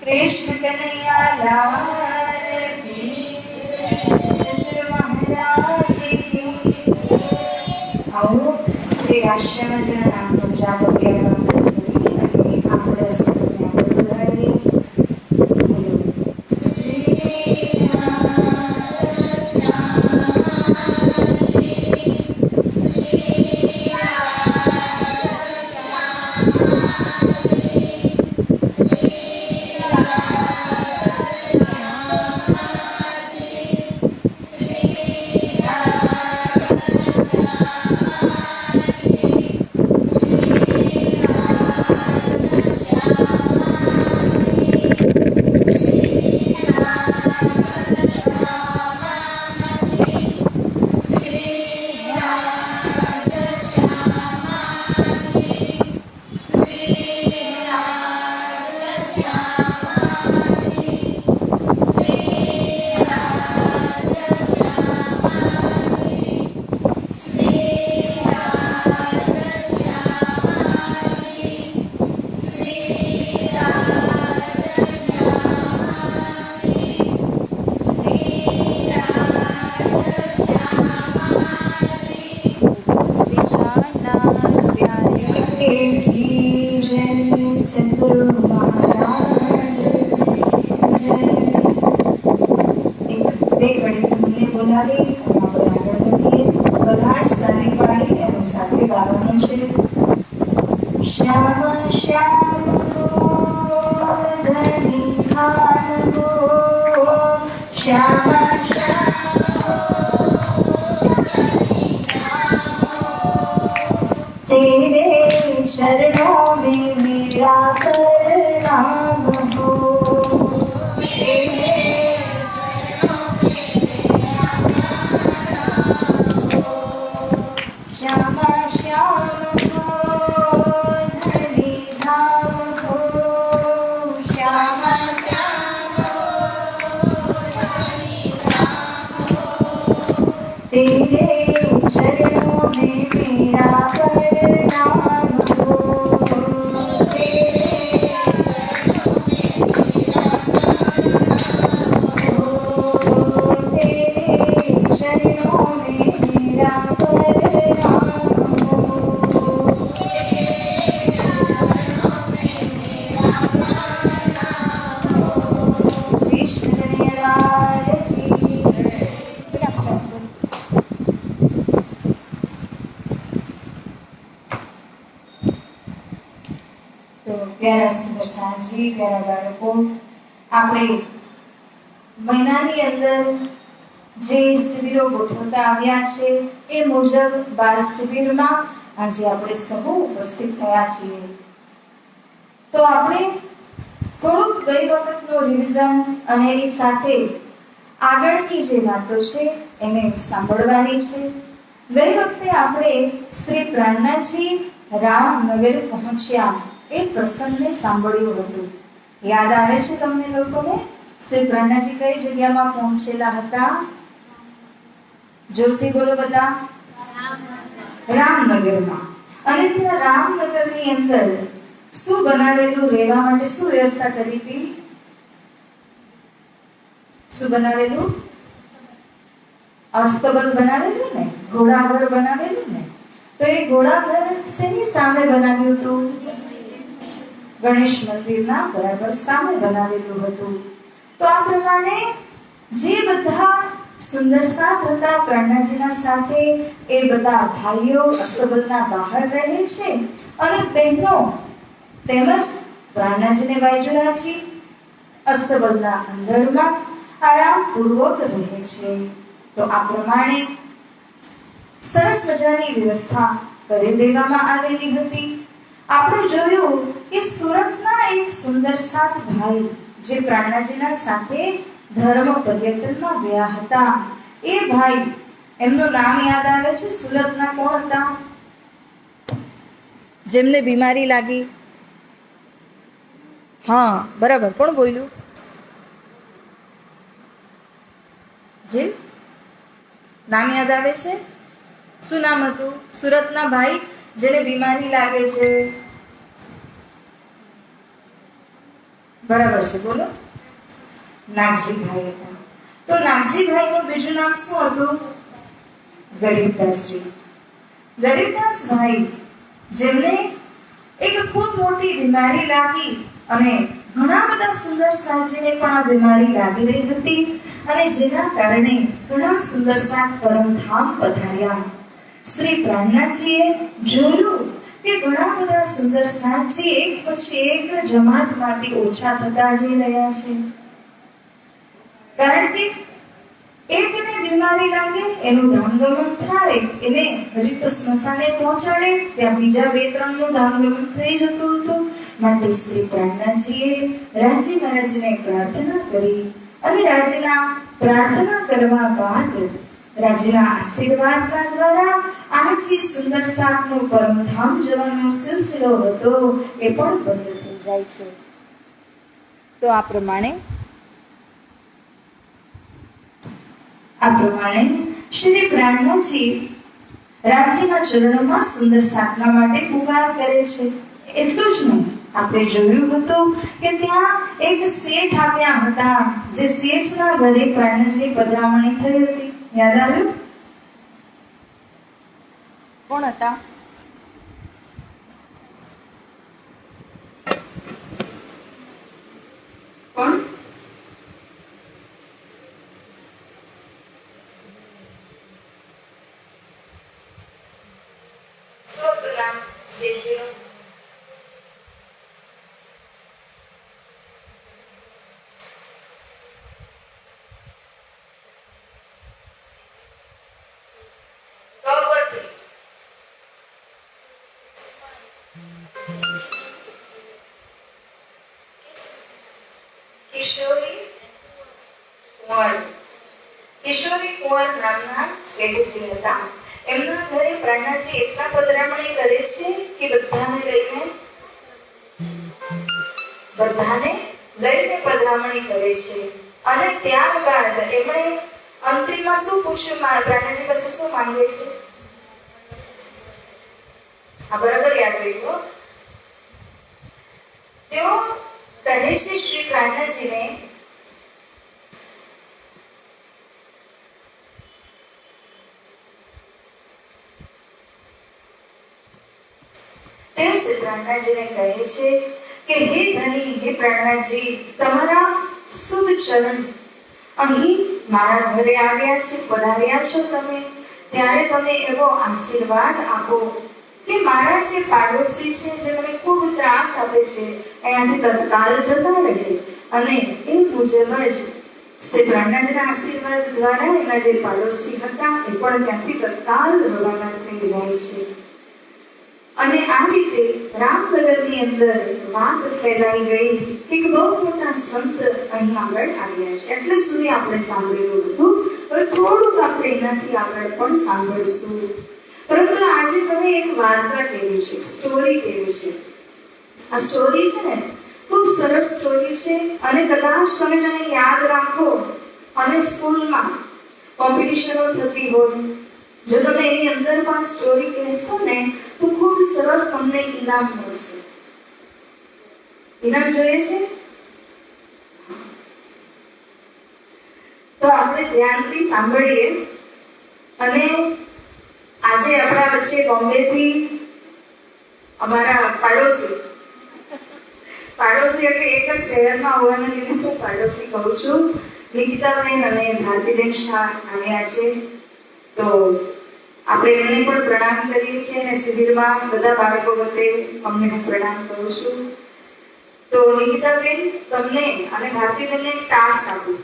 कृष्ण कन्हैया लाल की સદ્ગુરુ મહારાજ કી આવો શ્રી આશ્રમજન નામનો જાપ અગિયાર કરી અને આપણે સૌને આગળ વધારીએ. શ્યામ શ્યામ ધની ખાન હો, શ્યામ तेरे चरणों में मेरा प्रणाम हो, श्याम श्याम हो धनी धाम हो, श्याम श्याम हो धनी धाम हो, तेरे चरणों में मेरा प्रणाम हो, तेरे चरणों में मेरा प्रणाम हो, कृष्ण लाल की પ્યારા સુરસાજી, પ્યારા બાળકો, આપણે મહિનાની અંદર જે શિબિરો ગોઠવતા આવ્યા છે એ મુજબ 12 શિબિરમાં આજે આપણે સૌ ઉપસ્થિત થયા છીએ. તો આપણે થોડુંક ગઈ વખતનો રિવિઝન અને એની સાથે આગળની જે વાતો છે એને સાંભળવાની છે. ગઈ વખતે આપણે શ્રી પ્રાણનાજી રામનગર પહોંચ્યા એ પ્રસંગને સાંભળ્યું હતું. યાદ આવે છે તમને લોકોને? શ્રી પ્રાણનાજી કઈ જગ્યામાં પહોંચેલા હતા? જોરથી બોલો બધા. રામનગરમાં. અને ત્યાં રામનગરની અંદર શું બનાવેલું? રહેવા માટે શું વ્યવસ્થા કરી હતી? શું બનાવેલું? અસ્તબલ બનાવેલું ને, ઘોડાઘર બનાવેલું ને. તો એ ઘોડાઘર શેની સામે બનાવ્યું હતું? ગણેશ મંદિરના બરાબર સામે બનાવેલું હતું. તો આ પ્રમાણે જે બધા સુંદર સાથ હતા પ્રાણનાજીના સાથે, એ બધા ભાઈઓ અસ્તબલના બહાર રહે છે અને બહેનો તેમજ પ્રાણનાજીને વાયજુલાજી અસ્તબલના અંદરમાં આરામપૂર્વક રહે છે. તો આ પ્રમાણે સરસ મજાની વ્યવસ્થા કરી દેવામાં આવેલી હતી. આપણે જોયું કે સુરતના એવા એક સુંદર સાત ભાઈ જે પ્રાણનાજીના સાથે ધર્મ પર્યટનમાં ગયા હતા. એ ભાઈ, એમનું નામ યાદ આવે છે? સુરતના કોણ હતા જેમને બીમારી લાગી? હા, બરાબર. કોણ બોલ્યું? જે નામ યાદ આવે છે? શું નામ હતું? સુરતના ભાઈ જેને બીમારી લાગે છે. બરાબર છે, બોલો. નાગજીભાઈ હતા. તો નાગજીભાઈનું બીજું નામ શું હતું? ગરીબદાસજી. ગરીબદાસભાઈ જેમને એક ખૂબ મોટી બીમારી લાગી અને ઘણા બધા સુંદર સાજીને પણ આ બીમારી લાગી રહી હતી અને જેના કારણે ઘણા સુંદર સાત પરમધામ પધાર્યા. શ્રી પ્રાણનાથજીએ જોયું કે ઘણા બધા સુંદર સાજી એક પછી એક જમાતમાંથી ઓછા થતા જઈ રહ્યા છે. કારણ કે એકને બીમારી લાગે, એનું ધામગમન થાય, એને હજી તો સ્મશાને પહોંચાડે ત્યાં બીજા બે ત્રણનું ધામગમન થઈ જતું હતું. માટે શ્રી પ્રાણનાથજીએ રાજી મહારાજને પ્રાર્થના કરી અને રાજના પ્રાર્થના કરવા બાદ રાજના આશીર્વાદના દ્વારા આ જે સુંદર સાતનો પરમધામ જવાનો સિલસિલો હતો એ પણ બંધ થઈ જાય છે. તો આ પ્રમાણે શ્રી પ્રાણનાથજી રાજીના ચરણોમાં સુંદર સાધના માટે પુકાર કરે છે. એટલું જ નહીં, આપણે જોયું હતું કે ત્યાં એક શેઠ આવ્યા હતા, જે શેઠના ઘરે પ્રાણનાથજીની પધરામણી થઈ હતી. યાદ આવ્યું? કોણ હતા? કોણ? કિશોરી કુંવર નામના શેઠજી હતા. એમના ઘરે પ્રાણનાથજી એટલા પધરામણી કરે છે કે બધાને લઈને પધરામણી કરે છે. અને ત્યારબાદ એમણે અંતિમમાં શું પૂછ્યું? પ્રાણનાથજી પાસે શું માંગે છે? આ બરાબર યાદ રાખ્યો. તેઓ કહે છે શ્રી પ્રાણનાથજીને, તે શ્રી પ્રાણનાથજીને કહે છે કે હે ધની, હે પ્રાણનાથજી, તમારા શુભ ચરણ અહીં મારા ઘરે આવ્યા છે, પધાર્યા છો તમે, ત્યારે તમે એવો આશીર્વાદ આપો કે મારા જે પાડોશી છે, જે મને ખૂબ ત્રાસ આપે છે, અહીંયાથી તત્કાલ જતા રહે. અને એ મુજબ જ શ્રી પ્રાણનાથજીના આશીર્વાદ દ્વારા એના જે પાડોશી હતા એ પણ ત્યાંથી તત્કાલ રવાના થઈ જાય છે. અને આ રીતે રામનગરની અંદર વાત ફેલાઈ ગઈ કે બહુ મોટા સંત અહીં આગળ આવ્યા છે. એટલે સુધી આપણે સાંભળેલું હતું. હવે થોડુંક આપણે એનાથી આગળ પણ સાંભળશું. પરંતુ આજે મને એક વાર્તા કહેવી છે, સ્ટોરી કહેવી છે. આ સ્ટોરી છે ને, ખૂબ સરસ સ્ટોરી છે. અને કદાચ તમે જેને યાદ રાખો અને સ્કૂલમાં કોમ્પિટિશનો થતી હોય, જો તમે એની અંદર પણ સ્ટોરી કહેશો ને તો ખૂબ સરસ તમને ઇનામ મળશે. ઇનામ જોઈએ છે? તો આપણે ધ્યાનથી સાંભળીએ. અને આજે આપણા વચ્ચે બોમ્બેથી અમારા પાડોશી એટલે એક જ શહેરમાં હોવાને લીધે હું પાડોશી કહું છું, નિકિતાબેન અને ભારતીબેન શાહ આવ્યા છે. તો આપણે એમને પણ પ્રણામ કરીએ છીએ અને શિબિરમાં બધા બાળકો વચ્ચે અમને હું પ્રણામ કરું છું. તો નિકિતાબેન, તમને અને ભારતીબેનને એક ટાસ્ક આપું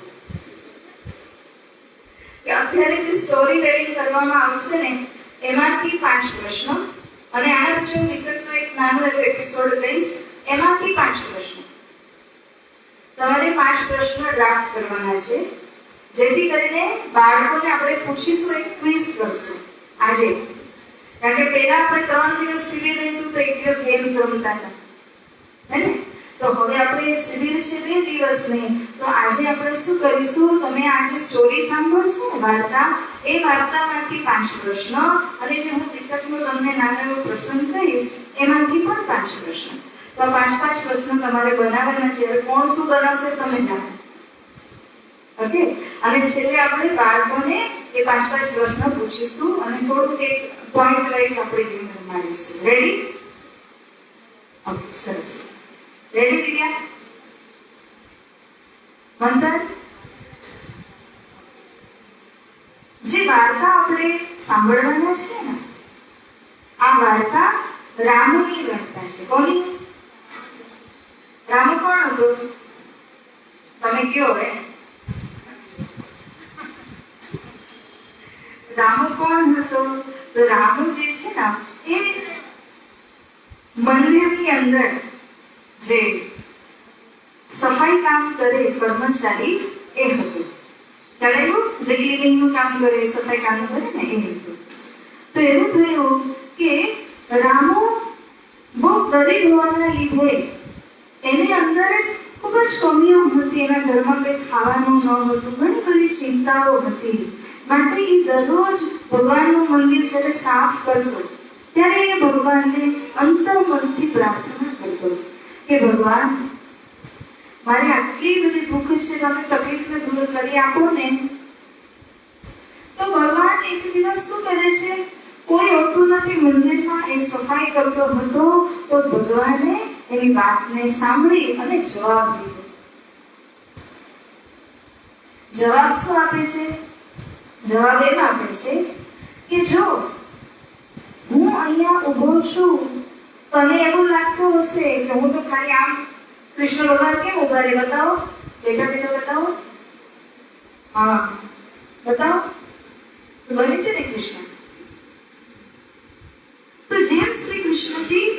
કે અત્યારે જે સ્ટોરી ટેલિંગ કરવામાં આવશે ને એમાંથી 5 પ્રશ્નો, અને આના પછી હું વિગતનો એક નાનો એવો એપિસોડ લઈશ. એમાંથી 5 પ્રશ્નો તમારે 5 પ્રશ્ન ડ્રાફ્ટ કરવાના છે, જેથી કરીને બાળકોને આપણે પૂછીશું, એક ક્વિઝ કરશું આજે. કારણ કે પહેલા આપણે 3 દિવસ શિબિર હતું તો 1 દિવસ ગેમ્સ રમતા હતા, હે ને? તો હવે આપણે શિબિર છે 2 દિવસની, તો આજે આપણે શું કરીશું, તમે આજે સ્ટોરી સાંભળશો ને, વાર્તા, એ વાર્તામાંથી 5 પ્રશ્ન, અને જે હું દીકરીનો તમને નાનો એવો પ્રસંગ કહીશ એમાંથી પણ 5 પ્રશ્ન. તો 5 પ્રશ્ન તમારે બનાવવાના છે. કોણ શું બનાવશે તમે જાણો, ઓકે? અને છેલ્લે આપણે બાળકોને એ 5 પ્રશ્ન પૂછીશું અને થોડુંક એક પોઈન્ટ વાઇઝ આપણે ગેમ રમાડીશું. રેડી? ઓકે, સરસ. રેડી દિવ્યા? મંતર, જે વાર્તા આપણે સાંભળવાના છે ને, આ વાર્તા રામની વાર્તા છે. કોની? રામ કોણ હતો? તમે કયો હવે. રામ કોણ હતો? તો રામ જે છે ને, એ મંદિરની અંદર જે સફાઈ કામ કરે કર્મચારી એ હતો. ચાલેલું, જે ક્લિનિંગનું કામ કરે, સફાઈ કામ કરે ને, એ હતું. તો એવું થયું કે રામુ બહુ ગરીબ હોવાના લીધે એની અંદર ખૂબ જ કમીઓ હતી. એના ઘરમાં કંઈ ખાવાનું ન હતું, ઘણી બધી ચિંતાઓ હતી. માટે એ દરરોજ ભગવાનનું મંદિર જ્યારે સાફ કરતો ત્યારે એ ભગવાનને અંતરમનથી પ્રાર્થના કરતો કે ભગવાન, મારી આટલી બધી ભૂખ છે, તમે તકલીફને દૂર કરી આપો ને. તો ભગવાન એક દિવસ શું કરે છે, કોઈ હોતું નથી મંદિરમાં, એ સફાઈ કરતો હતો. તો ભગવાને એની વાતને સાંભળી અને જવાબ દીધો. જવાબ શું આપે છે? જવાબ એમ આપે છે કે જો હું અહીંયા ઊભો છું, તને એવું લાગતું હશે કે હું તો ખાલી આમ, કૃષ્ણ ભગવાન કેમ ઉભા રહે? બતાવો, બેઠા બેઠા બતાવો. હા, બતાવો. તો બની હતી ને કૃષ્ણ. તો જેમ શ્રી કૃષ્ણજી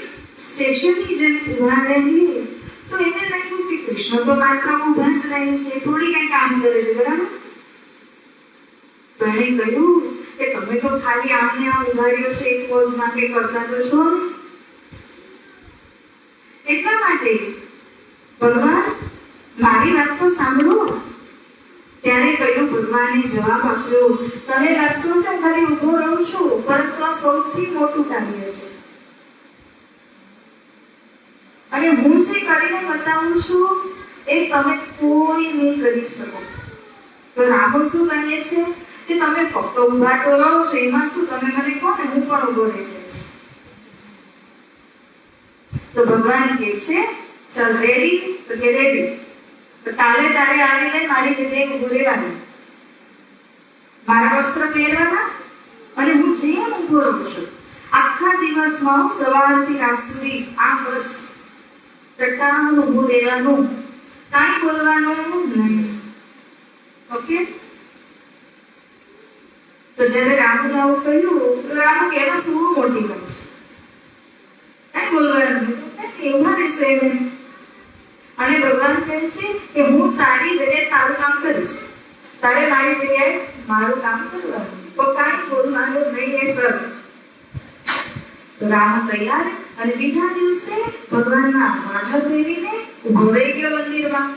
સ્ટેશનની જેમ ઉભા રહી, તો એને લાગ્યું કે કૃષ્ણ તો માત્ર ઉભા જ રહે છે, થોડી કઈ કામ કરે છે, બરાબર? તો એણે કહ્યું કે તમે તો ખાલી આમને આમ ઉભા રહ્યો છો, એક પોઝમાં કે કરતા તો છો ને. એટલા માટે ભગવાન, મારી વાત તો સાંભળો. ત્યારે કહ્યું, ભગવાને જવાબ આપ્યો, તને લાગતું છે ખાલી ઊભો રહું છું, પરંતુ આ સૌથી મોટું કાર્ય છે, અને હું જે કરીને બતાવું છું એ તમે કોઈ નહીં કરી શકો. તો રામો શું કહે છે કે તમે ફક્ત ઊભા તો રહો છો, એમાં શું, તમે મને કહો ને, હું પણ ઊભો રહી જઈશ. તો ભગવાન કહે છે, ચલ રેડી? તો કે રેડી. તો કાલે તારે આવીને મારી જગ્યાએ ઊભું રહેવાનું, મારા વસ્ત્ર પહેરવાના, અને હું જેમ ઊભો રહું છું આખા દિવસમાં સવારથી રાત સુધી આ બસ ટટાણ ઊભું રહેવાનું, કાંઈ બોલવાનું નહીં. ઓકે? તો જ્યારે રામુને આવું કહ્યું, તો રામુ કહેવા શું મોટી વાત છે, કાંઈ બોલવાનું એવું રહેશે એમ. અને ભગવાન કહે છે કે હું તારી જગ્યાએ તારું કામ કરીશ, તારે મારી જગ્યાએ મારું કામ કરવાનું, તો કાંઈ બોલવાનું નહીં. એ સર. તો રામ તૈયાર, અને બીજા દિવસે ભગવાનના માથા ફેરીને ઉભો રહી ગયો મંદિરમાં.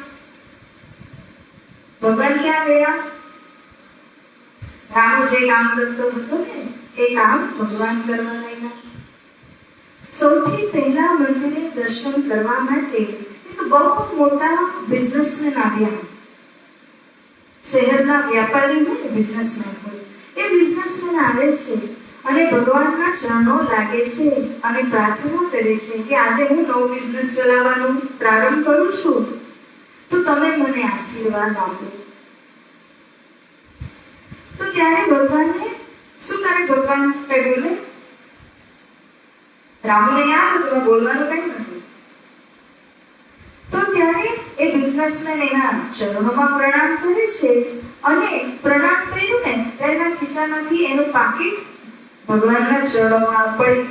ભગવાન ક્યાં ગયા? રામ જે કામ કરતો હતો ને એ કામ ભગવાન કરવા લાગ્યા. સૌથી પહેલા મંદિરે દર્શન કરવા માટે એક બહુ મોટા બિઝનેસમેન આવ્યા. શહેરના વ્યાપારી હોય, બિઝનેસમેન હોય, એ બિઝનેસમેન આવે છે અને ભગવાનના ચરણો લાગે છે અને પ્રાર્થના કરે છે કે આજે હું નવો બિઝનેસ ચલાવવાનું પ્રારંભ કરું છું, તો તમે મને આશીર્વાદ આપો. તો ત્યારે ભગવાનને શું કરે? ભગવાન કઈ બોલે? રામને યાદ હતું બોલવાનું કઈ નથી. તો ત્યારે એ બિઝનેસમેન એના ચરણોમાં પ્રણામ કરે છે, અને પ્રણામ કર્યું ને ત્યારે એના ખીચામાંથી એનું પાકીટ ભગવાનના ચરણોમાં પડી.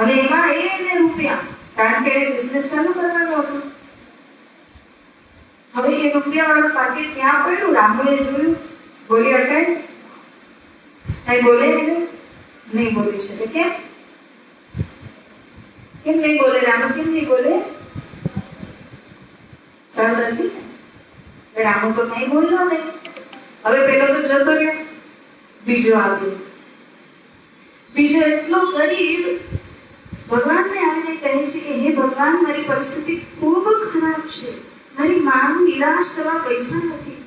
અને એમાં એને રૂપિયા, કારણ કે બિઝનેસ ચાલુ કરવાનું હતું. હવે એ રૂપિયા વાળું પાકીટ ત્યાં પડ્યું. રામુએ જોયું, બોલી અટાય કઈ બોલે નહીં બોલી શકે. કેમ કેમ નહીં બોલે? રામુ કેમ નહીં બોલે? સરળ નથી. રામુ તો કઈ બોલ્યો નહીં. હવે પેલો તો જતો રહ્યો, બીજો આવ્યો. બીજો એટલો ગરીબ ભગવાનને આવીને કહે છે કે હે ભગવાન, મારી પરિસ્થિતિ ખૂબ ખરાબ છે, મારી માનું ઈલાજ કરવા પૈસા નથી,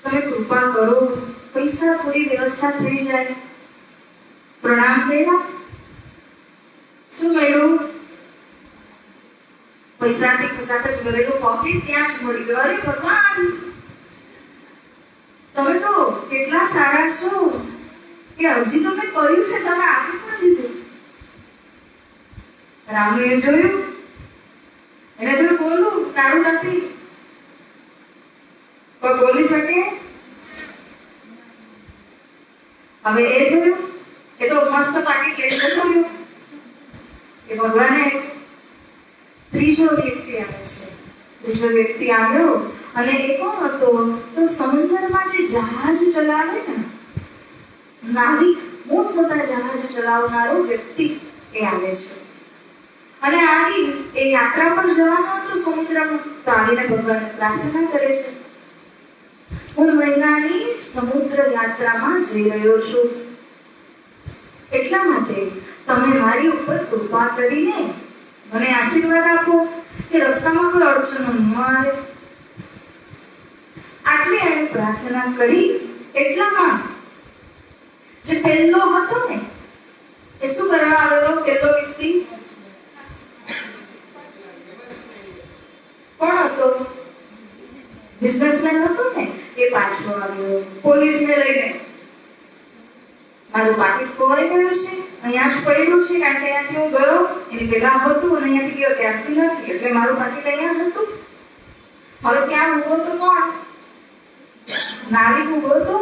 તમે કૃપા કરો, પૈસા થોડી વ્યવસ્થા થઈ જાય. પ્રણામ કર્યા. શું મળ્યું? પૈસાથી ખચાટ જ કરેલું પોકેટ ત્યાં જ મળી ગયો. અરે ભગવાન, તમે તો કેટલા સારા છો કે હજી તો મેં કર્યું છે, તમે આપી પણ દીધું. રામુએ જોયું, એને તો બોલું તારું નથી. કોઈ બોલી શકે? હવે એ થયું, એ તો મસ્ત પાકીટ લઈને જતો રહ્યો. એ ભગવાને ત્રીજો વ્યક્તિ આવે છે. ત્રીજો વ્યક્તિ આવ્યો અને એ કોણ હતો? તો સમુદ્રમાં જે જહાજ ચલાવે ને, નાવિક, મોટમોટા જહાજ ચલાવનારો વ્યક્તિ એ આવે છે. અને આવી એ યાત્રા પર જવાનો હતો સમુદ્રમાં. તો આવીને ભગવાનને પ્રાર્થના કરે છે, હું મહિનાની સમુદ્ર યાત્રામાં જઈ રહ્યો છું, એટલા માટે તમે મારી ઉપર કૃપા કરીને મને આશીર્વાદ આપો કે રસ્તામાં કોઈ અડચણો ન આવે. આટલી એણે પ્રાર્થના કરી. એટલામાં જે પહેલો હતો ને, એ શું કરવા આવેલો? પહેલો વ્યક્તિ કોણ હતો? બિઝનેસમેન હતો ને. એ પાછો આવ્યો પોલીસને લઈને, મારું પાકીટ ખોવાઈ ગયું છે, અહીંયા જ પડ્યું છે, કારણ કે અહીંયાથી હું ગયો, એની પેલા હતું અને અહીંયાથી ગયો ત્યારથી નથી, એટલે મારું પાકીટ અહીંયા હતું. હવે ત્યાં ઉભો તો કોણ? નાવિક ઉભો હતો.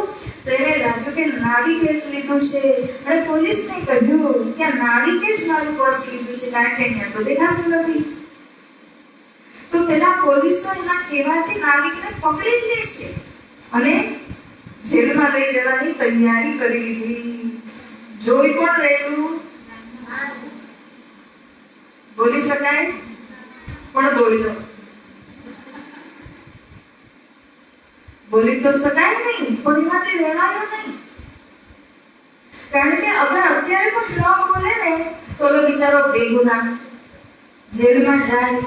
તો એને લાગ્યું કે નાવિકે જ લીધું છે, અને પોલીસને કહ્યું કે નાવિકે જ મારું પર્સ લીધું છે, કારણ કે અહીંયા તો દેખાતું નથી. તો પેલા પોલીસો એના કહેવાથી નાવિકને પકડી જ લે છે અને જેલમાં લઈ જવાની તૈયારી કરી લીધી. જોઈ કોણ રહેલું? બોલી શકાય? પણ બોલ્યો. બોલી તો શકાય નહીં, પણ એમાંથી રહેવાયો નહીં. કારણ કે અગર અત્યારે પણ ન બોલે ને તો બિચારો બેગુના જેલમાં જાય,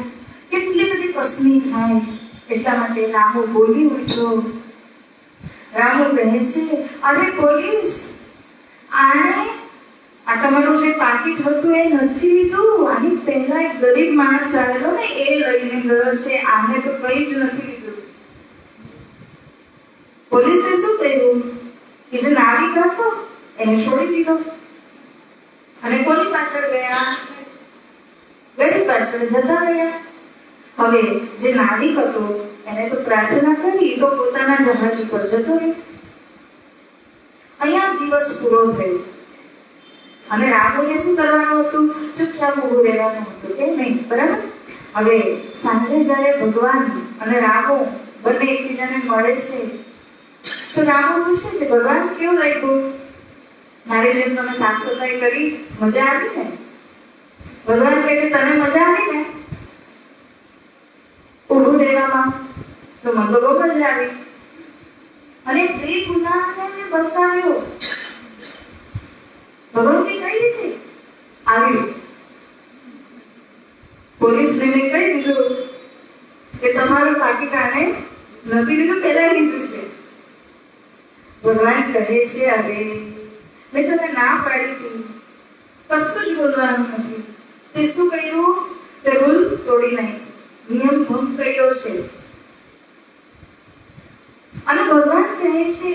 કેટલી બધી કસમી થાય. એટલા માટે રામુ બોલી ઉઠ્યો. રામુ કહે છે, અરે પોલીસ, આને આ તમારું જે પાકીટ હતું એ નથી લીધું. આની પહેલા એક ગરીબ માણસ આવેલો ને, એ લઈને ગયો છે, આને તો કઈ જ નથી લીધું. પોલીસે શું કર્યું? કે જે નાવિક હતો એને છોડી દીધો અને કોની પાછળ ગયા? ગરીબ પાછળ જતા રહ્યા. હવે જે નાવિક હતો એને તો પ્રાર્થના કરી, તો પોતાના જહાજ ઉપર જતો રહ્યો. અહીંયા દિવસ પૂરો થયો અને રામુએ શું કરવાનું હતું? ચૂપચાપ ઊભું રહેવાનું હતું, કે નહીં? બરાબર. હવે સાંજે જ્યારે ભગવાન અને રામુ બંને એકબીજાને મળે છે, તો રામુ પૂછે છે, ભગવાન કેવું લાગ્યું? મારી જેમ તમે સાફ સફાઈ કરી, મજા આવી ને? ભગવાન કહે છે, તને મજા આવી ને ઊભું રહેવામાં? તો મને તો બહુ મજા આવી. અને બે ગુનાહને બચાવ્યો. ભગવાન કઈ રીતે આવ્યું? પોલીસને મેં કહી દીધું કે તમારું પાકીટ આને નથી લીધું, પહેલા લીધું છે. ભગવાન કહે છે, અરે મેં તને ના પાડી હતી, કશું જ બોલવાનું નથી. તે શું કર્યું? તે રૂલ તોડી નાખ્યો, નિયમ ભંગ કર્યો છે. અને ભગવાન કહે છે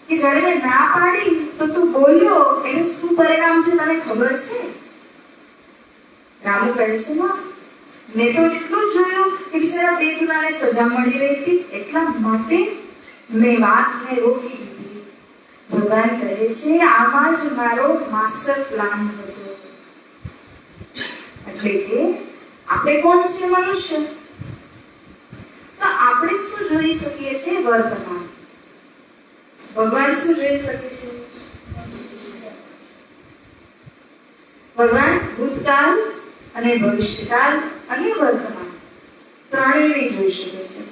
કે જ્યારે મેં ના પાડી તો તું બોલ્યો, એનું શું પરિણામ છે તને ખબર છે? રામુ કહે છે, ના, મેં તો એટલું જોયું કે બિચારા બે ગુનાને સજા મળી રહી હતી, એટલા માટે મેં વાતને રોકી દીધી. ભગવાન કહે છે, આમાં જ મારો માસ્ટર પ્લાન હતો. એટલે કે આપણે કોણ છીએ? મનુષ્ય. તો આપણે શું જોઈ શકીએ છીએ? વર્તમાન. ભગવાન શું જોઈ શકે છે? ભગવાન ભૂતકાળ અને ભવિષ્યકાળ અને વર્તમાન ત્રણેયને જોઈ શકે છે.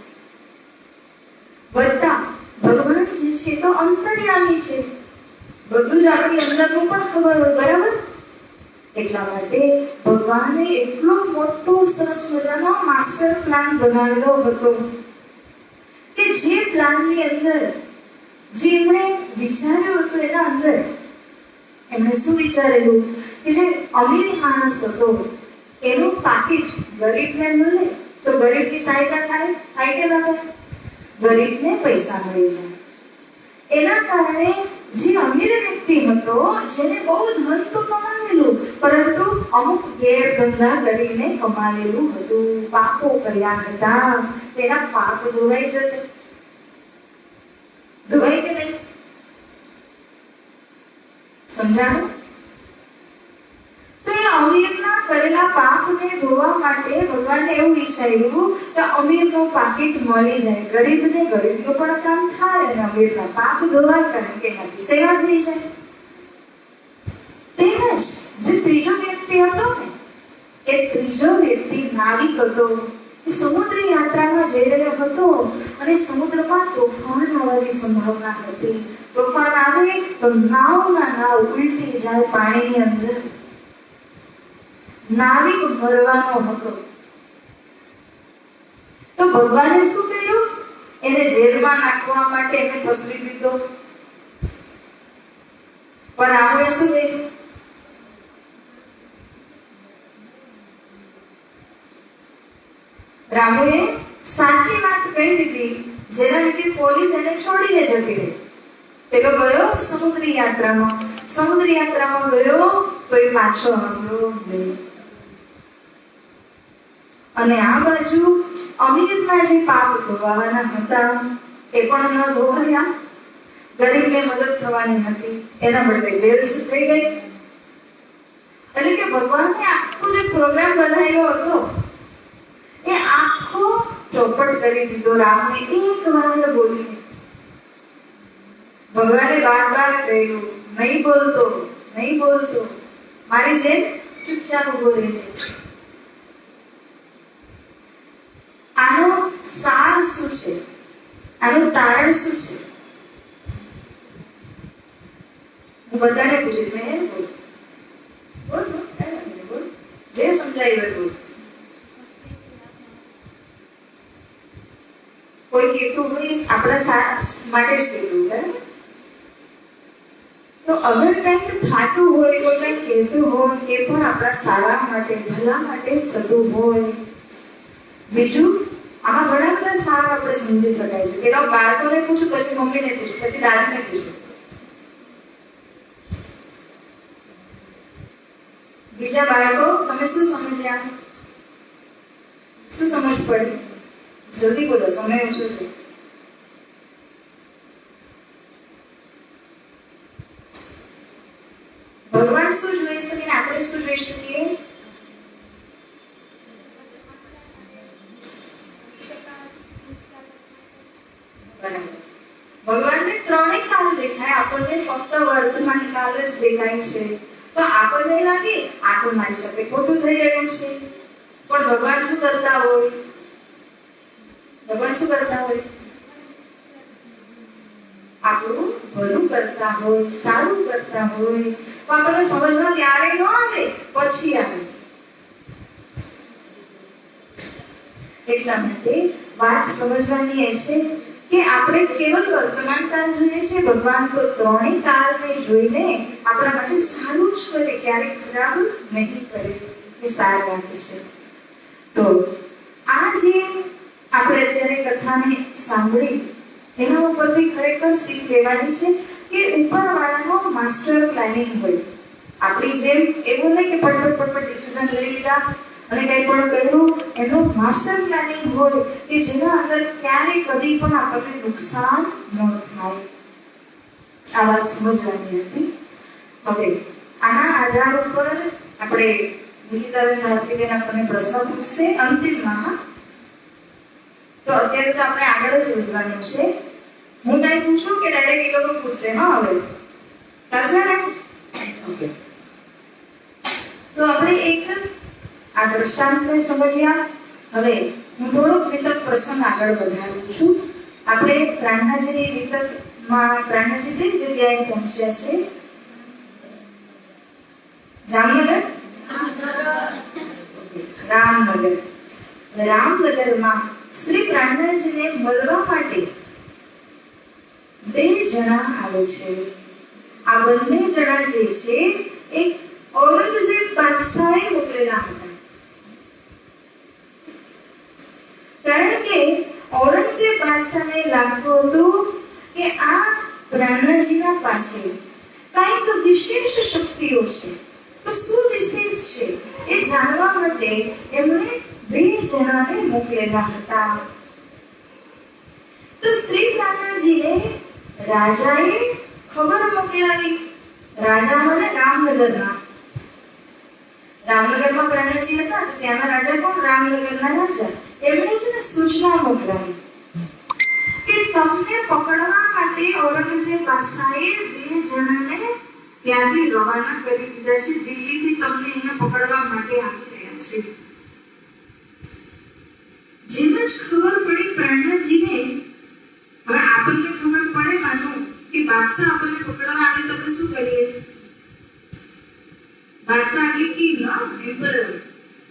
વત્તા ભગવાન જે છે તો અંતર્યામી છે, બધું જ આપણી અંદરનું પણ ખબર હોય, બરાબર? એટલા માટે ભગવાને એટલો મોટો સરસ મજાનો માસ્ટર પ્લાન બનાવેલો હતો કે જે પ્લાનની અંદર જે એમણે વિચાર્યું હતું એના અંદર એમણે શું વિચારેલું કે જે અમીર માણસ હતો એનું પાકીટ ગરીબને મળે તો ગરીબની સહાયતા થાય કે ના થાય? ગરીબને પૈસા મળી જાય. એના કારણે જે અમીર વ્યક્તિ હતો જેને બહુ ધન તો કમાવેલું પરંતુ અમુક ગેરધંધા કરીને કમાવેલું હતું, પાપો કર્યા હતા, તેના પાપ ધોવાઈ જશે. ધોવાય કે નહીં? સમજાણું? તો એ અમીરના કરેલા પાપને ધોવા માટે ભગવાને એવું વિચાર્યું કે અમીરનું પાકીટ મળી જાય, ગરીબને ગરીબનું પણ કામ થાય અને અમીરના પાપ ધોવાય, કારણ કે એનાથી સેવા થઈ જાય. તેમજ જે ત્રીજો વ્યક્તિ હતો ને એ ત્રીજો વ્યક્તિ નાવિક હતો. સમુદ્ર યાત્રામાં જઈ રહ્યો હતો અને સમુદ્રમાં તોફાન આવવાની સંભાવના હતી. તોફાન આવે તો નાવ ઉલટી જાય પાણીની અંદર. નાવિક મરવાનો હતો. તો ભગવાને શું કર્યું? એને જેલમાં નાખવા માટે એને ફસવી દીધો. પણ રામે શું કર્યું? રામે સાચી વાત કહી દીધી, જેના લીધે પોલીસ એને છોડીને જતી રહી. પેલો ગયો સમુદ્રી યાત્રામાં ગયો તો એ પાછો આવ્યો નહીં. અને આ બાજુ અમીરના જે પાપ ધોવાના હતા એ પણ ન ધોવાયા, ગરીબને મદદ થવાની હતી એના બદલે જેલ થઈ ગઈ. એટલે કે ભગવાને આખો જે પ્રોગ્રામ બનાવ્યો હતો એ આખો ચોપટ કરી દીધો. રામને એક વાર બોલીને ભગવાને બાર કહ્યું, નહીં બોલતો, મારી જેમ ચૂપચાપ ઉભો રહે છે. આનો સાર શું છે? આનું તારણ શું છે? હું બધાને પૂછીશ. મેં બોલ જે સમજાય બોલ. કોઈ કહેતું હોય આપણા માટે જ કહેતું, બરાબર? તો અગર કંઈક થતું હોય, કોઈ કંઈક કહેતું હોય એ પણ આપણા સારા માટે, ભલા માટે જ થતું હોય. બીજું આમાં ઘણા બધા સાર આપણે સમજી શકાય છે. પેલા બાળકોને પૂછું, પછી મમ્મીને પૂછું, પછી દાદીને પૂછું. બીજા બાળકો, તમે શું સમજ્યા? શું સમજ પડી? જલ્દી બોલો, સમય ઓછો છે. ભગવાન શું જોઈ શકે ને આપણે શું જોઈ શકીએ? ભગવાનને ત્રણેય કાળ દેખાય, આપણને ફક્ત વર્તમાન કાળ જ દેખાય છે. તો આપણને લાગે આ તો મારી સાથે ખોટું થઈ રહ્યું છે. પણ ભગવાન શું કરતા હોય? આપણું ભલું કરતા હોય, સારું કરતા હોય. તો આપણને સમજમાં ત્યારે ન આવે, પછી આવે. એટલા માટે વાત સમજવાની એ છે કે આપણે કેવલ વર્તમાન કાળ જોઈએ છે. ભગવાન તો ત્રણેય કાળને જોઈને આપણા માટે સારું જ કરે, ક્યારેય ખરાબ નહીં કરે. એ સારી વાત છે. તો આ જે આપણે અત્યારે કથાને સાંભળી એના ઉપરથી ખરેખર શીખ લેવાની છે કે ઉપરવાળાનો માસ્ટર પ્લાનિંગ હોય. આપણી જેમ એવું નહીં કે ફટફટ ડિસિઝન લઈ લીધા અને કંઈ પણ કર્યું. એનું માસ્ટર પ્લાનિંગ હોય કે જેના અંદર ક્યારેય કદી પણ આપણને નુકસાન ન થાય. આ વાત સમજવાની હતી. હવે આના આધાર ઉપર આપણે નિકિતાબેન ભારતીબેન આપણને પ્રશ્ન પૂછશે અંતિમમાં. તો અત્યારે તો આપણે આગળ જ વધવાનું છે. હું કઈ પૂછું કે ડાયરેક્ટ એ લોકો પૂછશે? હા, હવે ચાલશે ને? ઓકે. તો આપણે એક આ દ્રષ્ટાંતને સમજ્યા. હવે હું થોડોક વિતક પ્રસંગ આગળ વધારું છું. આપણે પ્રાણનાજીની વિતકમાં પ્રાણનાજી કઈ જગ્યાએ પહોંચ્યા છે? જામનગર, રામનગર. રામનગરમાં શ્રી પ્રાણનાજીને મળવા માટે બે જણા આવે છે. આ બંને જણા જે છે એક ઔરંગઝેબ બાદશાહે મોકલેલા હતા. કારણ કે ઔરંગઝેબ બાદશાહને લાગતું હતું કે આ પ્રાણનાજીના પાસે કંઈક વિશેષ શક્તિઓ છે. તો શું વિશેષ છે એ જાણવા માટે એમણે બે જણાને મોકલેલા હતા. તો શ્રી પ્રાણનાજીને રાજાએ ખબર મોકલાવી. રાજા મને રામનગરમાં પ્રાણનાજી હતા તો ત્યાંના રાજા કોણ? રામનગરના રાજા. એમણે છે ને સૂચના મોકલાવી કે તમને પકડવા માટે ઔરંગઝેબ બાદશાહે બે જણાને ત્યાંથી રવાના કરી દીધા છે. દિલ્હીથી તમને એને પકડવા માટે આવી રહ્યા છે. જેમ જ ખબર પડી પ્રાણનાજીને, હવે આપણને ખબર પડે માનો કે બાદશાહ આપણને પકડવા આવે તો આપણે શું કરીએ? બાદશાહ એટલે કિંગ, એમ્પરર.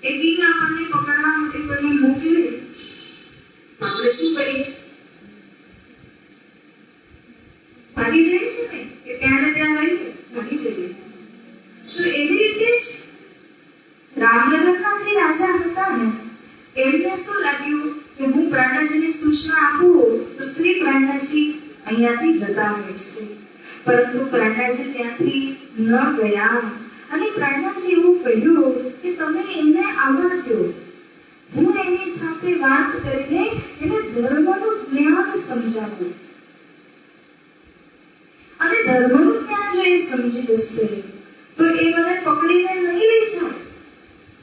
એ કિંગ આપણને પકડવા માટે કોઈને મોકલે તો આપણે શું કરીએ? ભાગી જઈએ ને, કે ત્યાં ત્યાં રહીએ, ભાગી જઈએ. તો એવી રીતે જ રામનગરના જે રાજા હતા ને, એમને શું લાગ્યું કે હું પ્રાણનાજીની સૂચના આપું તો શ્રી પ્રાણનાજી અહીંયાથી જતા રહેશે. પરંતુ પ્રાણનાજી ત્યાંથી ન ગયા અને પ્રાણનાજી એવું કહ્યું કે તમે એને આવવા દો. હું એની સાથે વાત કરીને એને ધર્મનું જ્ઞાન સમજાવું અને ધર્મનું જ્ઞાન જો એ સમજી જશે તો એ મને પકડીને નહીં લઈ જાય.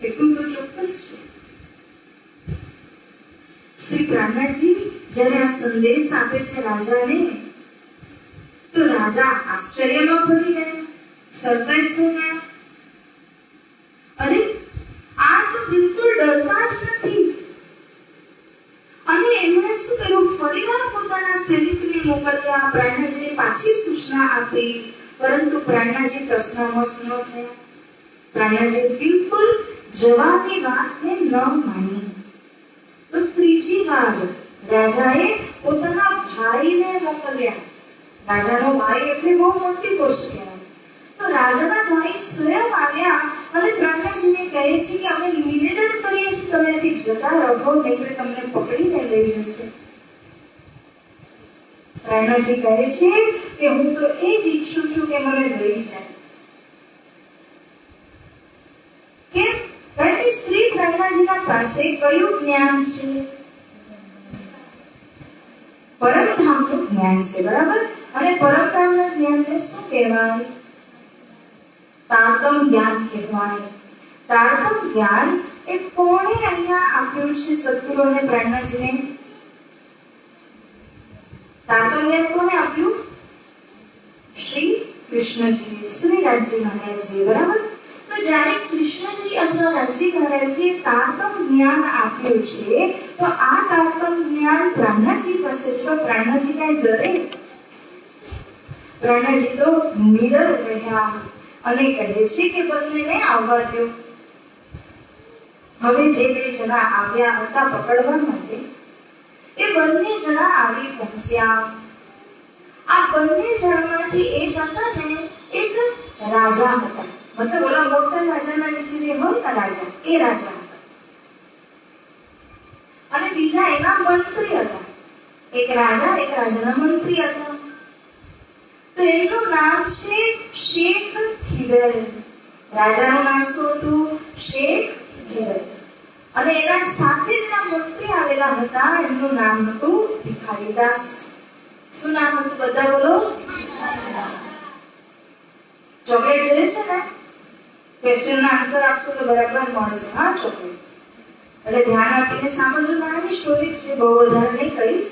એટલું તો ચોક્કસ છે. શ્રી પ્રાણનાજી જ્યારે આ સંદેશ આપે છે રાજાને, તો રાજા આશ્ચર્યમાં પડી ગયા, સરપ્રાઈઝ થઈ ગયા. અરે આ તો બિલકુલ ડરતા જ નથી. અને એમણે શું કર્યું? ફરીવાર પોતાના સૈનિકને મોકલ્યા. પ્રાણનાજીને પાછી સૂચના આપી, પરંતુ પ્રાણનાજી પ્રશ્નમસ ન થયા. પ્રાણનાજી બિલકુલ જવાબની વાતને ન માની. તો ત્રીજી વાર રાજાએ પોતાના ભાઈને મોકલ્યા. રાજાનો ભાઈ એટલે બહુ મોટી પોસ્ટ કહેવાય. તો રાજાના ભાઈ સ્વયં આવ્યા અને પ્રાણનાજીને કહે છે કે અમે નિવેદન કરીએ છીએ તમે અહીંથી જતા રહો, નહીં તો તમને પકડીને લઈ જશે. પ્રાણનાજી કહે છે કે હું તો એ જ ઈચ્છું છું કે મને લઈ જાય. કેમ? કારણ કે શ્રી પ્રાણનાજીના પાસે કયું જ્ઞાન છે? પરમધામનું જ્ઞાન છે, બરાબર? અને પરમધામના જ્ઞાનને શું કહેવાય? તારતમ જ્ઞાન કહેવાય. તારતમ જ્ઞાન એ કોણે અહીંયા આપ્યું છે સદગુરુ અને પ્રાણનાજીને? તારતમ જ્ઞાન કોણે આપ્યું? શ્રી કૃષ્ણજી, શ્રી રાજજી મહારાજજી, બરાબર? તો જ્યારે કૃષ્ણજી અથવા રાજજી મહારાજે તારતમ જ્ઞાન આપ્યું છે તો આ તારતમ જ્ઞાન પ્રાણનાજી પાસે છે. તો પ્રાણનાજી કઈ ડરે? પ્રાણનાજી તો નિડર રહ્યા અને કહે છે કે બંનેને આવવા દો. હવે જે બે જણા આવ્યા હતા પકડવા માટે, એ બંને જણા આવી પહોંચ્યા. આ બંને જણામાંથી એક હતા ને, એક રાજા હતા. મતલબ ઓલા મોટા રાજાના નીચે જે હોય ને રાજા, એ રાજા હતા. અને બીજા એના મંત્રી હતા. એક રાજા, એક રાજાના મંત્રી હતા. તો એનું નામ છે શેખ ખીદર. રાજાનું નામ શું હતું? શેખ ખીદર. અને એના સાથે જ મંત્રી આવેલા હતા, એમનું નામ હતું ભિખારીદાસ. શું નામ હતું? બધા બોલો. ચોકલેટ જોઈએ છે ને? ક્વેશ્ચનના આન્સર આપશો તો બરાબર મળશે. હા છોકરી, એટલે ધ્યાન આપીને સાંભળજો. નાની સ્ટોરી છે, બહુ વધારે નહીં કહીશ.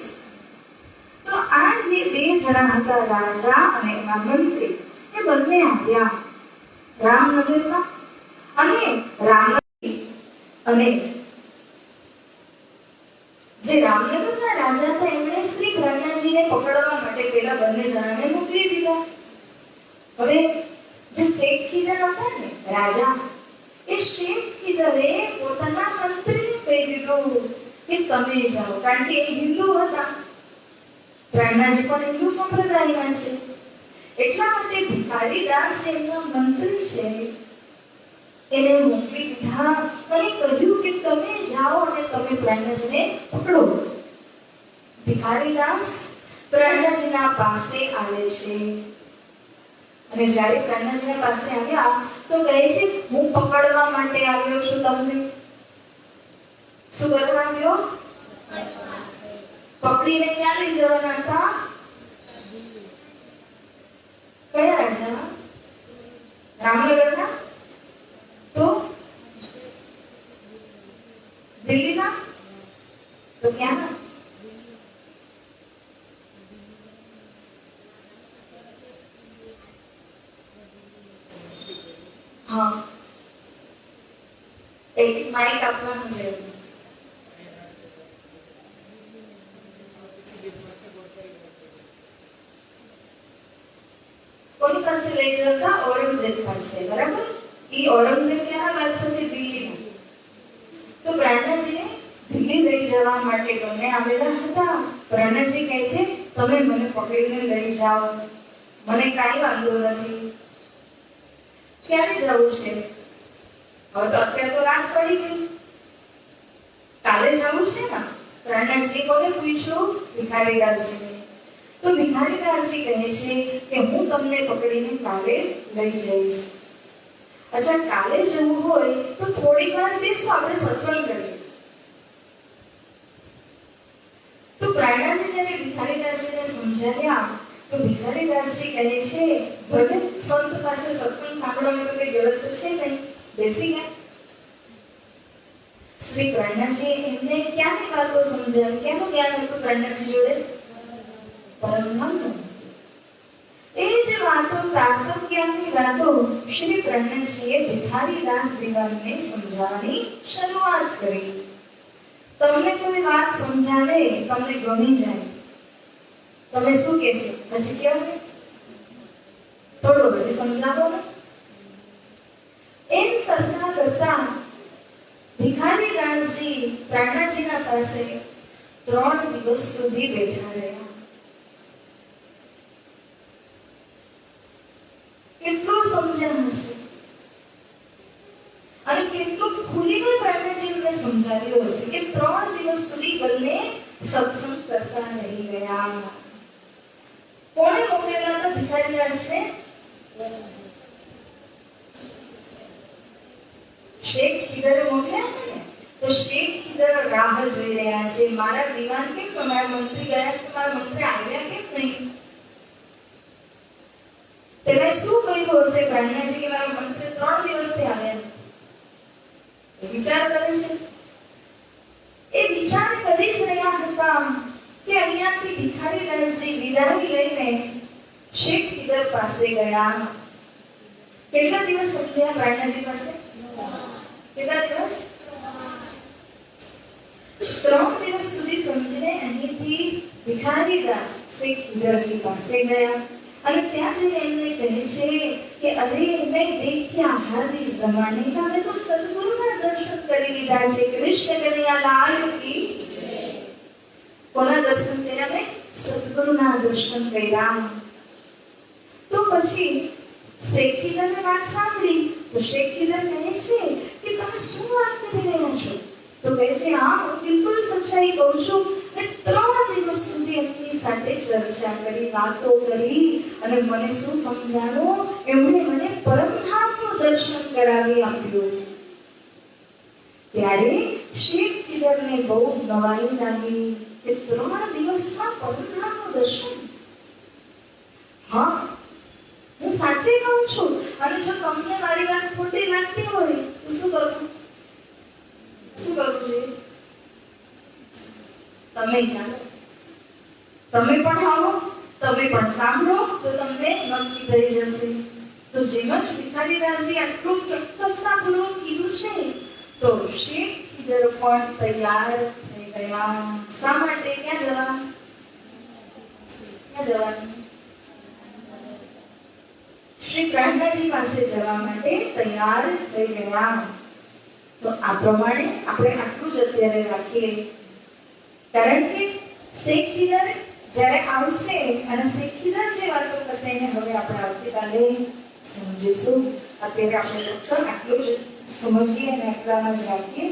તો આ જે બે જણા હતા, રાજા અને એના મંત્રી, એ બંને આવ્યા રામનગરમાં. અને રામનગર અને જે રામનગરના રાજા હતા એમણે શ્રી પ્રજ્ઞાજીને પકડવા માટે પેલા બંને જણાને મોકલી દીધા. હવે જે શેખ ખીદર હતા ને રાજા, એ શેખ ખીદરે પોતાના મંત્રીને કહી દીધું કે તમે જાઓ, કારણ કે એ હિન્દુ હતા. પ્રજ્ઞાજી પણ હિન્દુ સંપ્રદાયના છે. એટલા માટે ભિખારીદાસ જે એમના મંત્રી છે એને મોકલી દીધા અને કહ્યું કે તમે જાઓ અને તમે પ્રજ્ઞાજીને પકડો. ભિખારીદાસ પ્રજ્ઞાજીના પાસે આવે છે અને જ્યારે પ્રજ્ઞાજીના પાસે આવ્યા તો કહે છે, હું પકડવા માટે આવ્યો છું તમને. શું કરવા આવ્યો? પકડીને ક્યાં લઈ જવાના હતા? કયા રાજા? રામનગરના? તો દિલ્હીના? તો ક્યાં? હા, એક માઇક આપવાનું છે. કોની પાસે લઈ જતા? ઔરંગઝેબ પાસે. બરાબર? એ ઔરંગઝેબ ક્યાંના બાદશાહ છે? દિલ્હીના. તો પ્રજ્ઞાજીને દિલ્હી લઈ જવા માટે બંને આવેલા હતા. પ્રજ્ઞાજી કહે છે, તમે મને પકડીને લઈ જાઓ, મને કાંઈ વાંધો નથી. ક્યારે જવું છે? હવે તો અત્યારે તો રાત પડી ગઈ, કાલે જવું છે ને? પ્રજ્ઞાજી કોને પૂછ્યું? ભિખારીદાસજીને. તો ભિખારીદાસજી કહે છે કે હું તમને પકડીને કાલે લઈ જઈશ. અચ્છા, કાલે જવું હોય તો થોડીક વાર બેસો, આપણે સત્સંગ કરીએ. તો પ્રજ્ઞાજી જ્યારે ભિખારીદાસજીને સમજાવ્યા તો ભિખારીદાસજી કહે છે, ભલે સંત પાસે સત્સંગ સાંભળવામાં તો કઈ ગલત છે નહીં, બેસી ગયા. શ્રી પ્રજ્ઞાજી એમને ક્યાંની વાતો સમજાવી? ક્યાંનું જ્ઞાન હતું પ્રજ્ઞાજી જોડે? પરમધામનું. એ જ વાતો, તાત્વિક જ્ઞાનની વાતો શ્રી પ્રજ્ઞાજીએ ભિખારીદાસ દિવાનને સમજાવવાની શરૂઆત કરી. તમને કોઈ વાત સમજાવે, તમને ગમી જાય, તમે શું કહેશો? હજી કેવું ને, થોડું હજી સમજાવો ને. એમ કરતા કરતા ભિખારીદાસજી પ્રજ્ઞાજીના પાસે 3 દિવસ સુધી બેઠા રહ્યા. કેટલું સમજ્યા હશે અને કેટલું ખુલીને પ્રજ્ઞાજીને સમજાવ્યું હશે કે 3 દિવસ સુધી બંને સત્સંગ કરતા રહી ગયા. કોણે મોકલેલા હતા ભિખારીદાસને? શેખ ખીદરે મોકલ્યા હતા ને. તો શેખ ખીદર રાહ જોઈ રહ્યા છે, મારા દીવાન કેમ, તમારા મંત્રી ગયા, તમારા મંત્રી આવ્યા કેમ નહીં? તેને શું કહ્યું હશે પ્રજ્ઞાજી કે મારા મંત્રી 3 દિવસથી આવ્યા? એ વિચાર કરે છે. એ વિચાર કરી જ રહ્યા હતા કે અહીંયાથી ભિખારીદાસજી વિદાય લઈને શેખ ખીદર પાસે ગયા. કેટલા દિવસ સમજ્યા પ્રજ્ઞાજી પાસે? કેટલા દિવસ? 3 દિવસ સુધી સમજીને અહીંથી ભિખારીદાસ શેખ ખીદરજી પાસે ગયા અને ત્યાં જઈને એમને કહે છે કે અરે મેં દેખ્યા હાદી જમાને કા, મેં તો સદગુરુના દર્શન કરી લીધા છે. કૃષ્ણ કનૈયા લાલ કી. કોના દર્શન કર્યા? મેં સદગુરુના દર્શન કર્યા. તો પછી શેખ ખીદરને વાત સાંભળી તો શેખ ખીદર કહે છે કે તમે શું વાત કરી રહ્યા છો? તો કહે છે, હા, હું બિલકુલ સચ્ચાઈ કહું છું. મેં 3 દિવસ સુધી એમની સાથે ચર્ચા કરી, વાતો કરી અને મને શું સમજાયું? એમણે મને પરમધામનું દર્શન કરાવી આપ્યું. ત્યારે શેખ ખીદરને બહુ નવાઈ લાગી કે 3 દિવસમાં પરમધામનું દર્શન. હા, હું સાચે કહું છું. અને જો તમને મારી વાત ખોટી લાગતી હોય તો શું કરવું જોઈએ? તમે ચાલો, તમે પણ આવો, તમે પણ સાંભળો તો તમને નક્કી થઈ જશે. તો જેમ જ ભિખારીદાસજી આટલું ચોક્કસતાપૂર્વક કીધું છે તો શેખ ખીદર પણ તૈયાર થઈ ગયા. શા માટે? ક્યાં જવાનું? શ્રી પ્રહલાદજી પાસે જવા માટે તૈયાર થઈ ગયા. તો આ પ્રમાણે આપણે આટલું જ અત્યારે રાખીએ, કારણ કે શેખ ખીદર જ્યારે આવશે અને શેખ ખીદર જે વાતો થશે એને હવે આપણે આવતીકાલે સમજીશું. અત્યારે આપણે ફક્ત આટલું જ સમજીએ અને આટલામાં જ રાખીએ.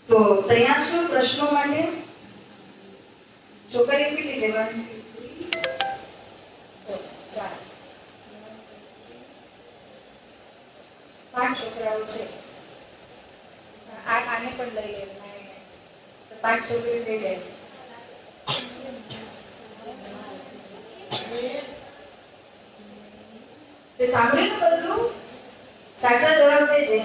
તો તૈયાર છો પ્રશ્નો માટે? છોકરીઓ કેટલી જવાની? 5 છોકરાઓ છે. આને પણ લઈ લેવું, તો 5 છોકરીઓ લઈ જાય. તે સાંભળ્યું ને બધું? સાચા જવાબ દેજે.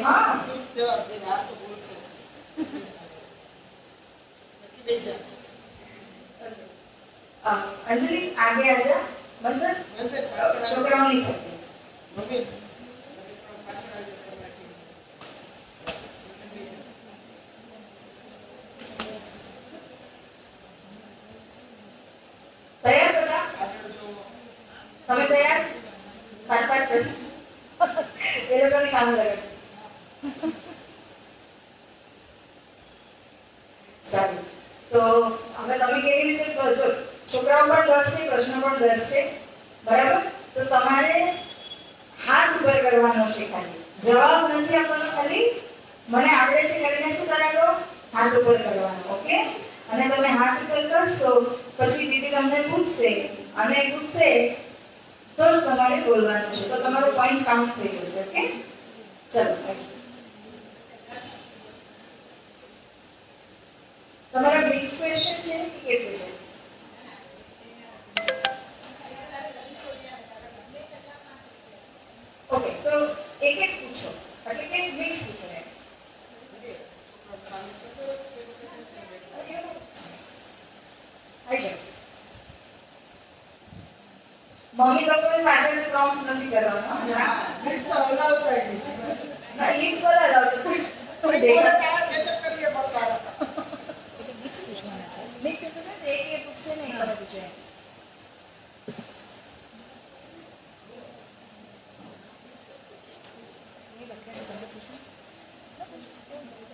હા, અંજલિ આગે આજા. બંદર છોકરાઓની સાથે તૈયાર બધા? તમે તૈયાર? 5 પ્રશ્ન એ લોકોને કામ લગાડ. સારું, તો હવે તમે કેવી રીતે કરજો? છોકરાઓ પણ 10 છે, પ્રશ્ન પણ 10 છે, બરાબર? તો તમારે હાથ ઉપર કરવાનો છે, ખાલી જવાબ નથી આપવાનો, ખાલી મને આવડે છે કરીને શું કરાવો? હાથ ઉપર કરવાનો. ઓકે? અને તમે હાથ ઉપર કરશો પછી દીદી તમને પૂછશે અને પૂછશે તો જ તમારે બોલવાનું છે. તો તમારો પોઈન્ટ કાઉન્ટ થઈ જશે. ઓકે? ચલો, તમારા મિક્સ ક્વેશ્ચન છે કે કેટલું છે? ઓકે, તો એક પૂછો, એટલે કે મિક્સ પૂછો. મમ્મી લોકોને પાછળ પ્રોમ્પ્ટ નથી કરવાનો. લિંક્સ વાળા મિક્સ એટલે એક પૂછશે ને એક પૂછે.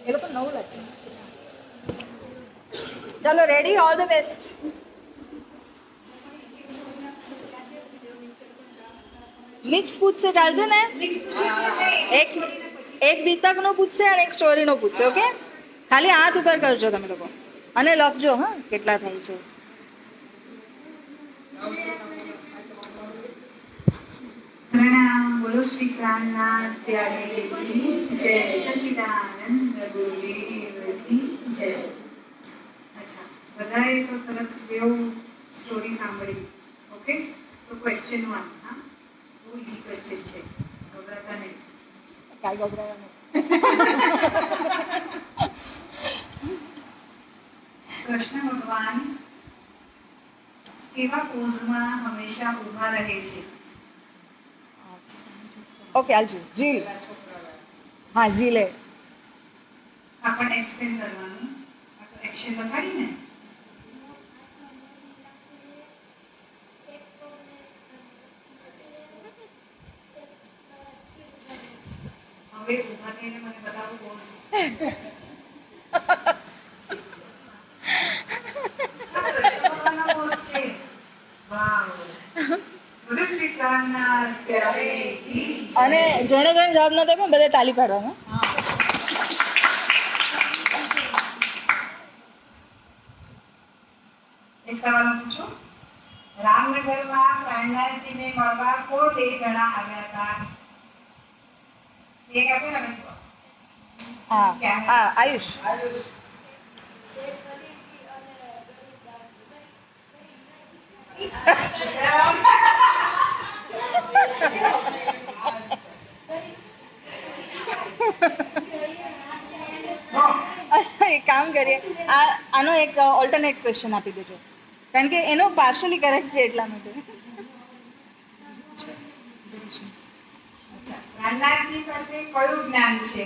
એ લોકો નવું લાગશે. ચલો, ready? All the best. Mix પૂછશે, ચાલશે ને? એક બીતક નો પૂછશે અને એક સ્ટોરી નો પૂછશે. ઓકે? ખાલી હાથ ઉપર કરજો તમે લોકો અને લખજો હા કેટલા થાય છે. પ્રણામ. બોલો શ્રી પ્રાણનાથ પ્યારે જય સચિદાનંદ ગુરુદેવની જય. અચ્છા, બધાએ તો સરસ જેવું સ્ટોરી સાંભળી. ઓકે, તો ક્વેશ્ચન 1. હા, બહુ ઇઝી ક્વેશ્ચન છે, ગભરાતા નહીં. કાંઈ ગભરાવા નહીં. કૃષ્ણ ભગવાન કેવા પોઝમાં હંમેશા ઊભા રહે છે? ઓકે, આલ ચૂઝ જીલ. હા, જીલે. આ પણ એક્સપ્લેન કરવાનું. આ તો એક્શન બતાડી ને. હવે ઊભા થઈને મને બતાવું બોસ. અને જેને જેને જવાબ ન થાય બધે તાલી પાડવાનું. એક સવાલ પૂછો. રામનગરમાં પ્રહલાદજીને મળવા કોણ 2 જણા આવ્યા હતા? એક આપો ને. હા, આયુષ. એક કામ કરીએ, આનો એક ઓલ્ટરનેટ ક્વેશ્ચન આપી દેજો, કારણ કે એનો પાર્શિયલી કરેક્ટ છે એટલા માટે. પ્રાણનાથજી પાસે કયું જ્ઞાન છે?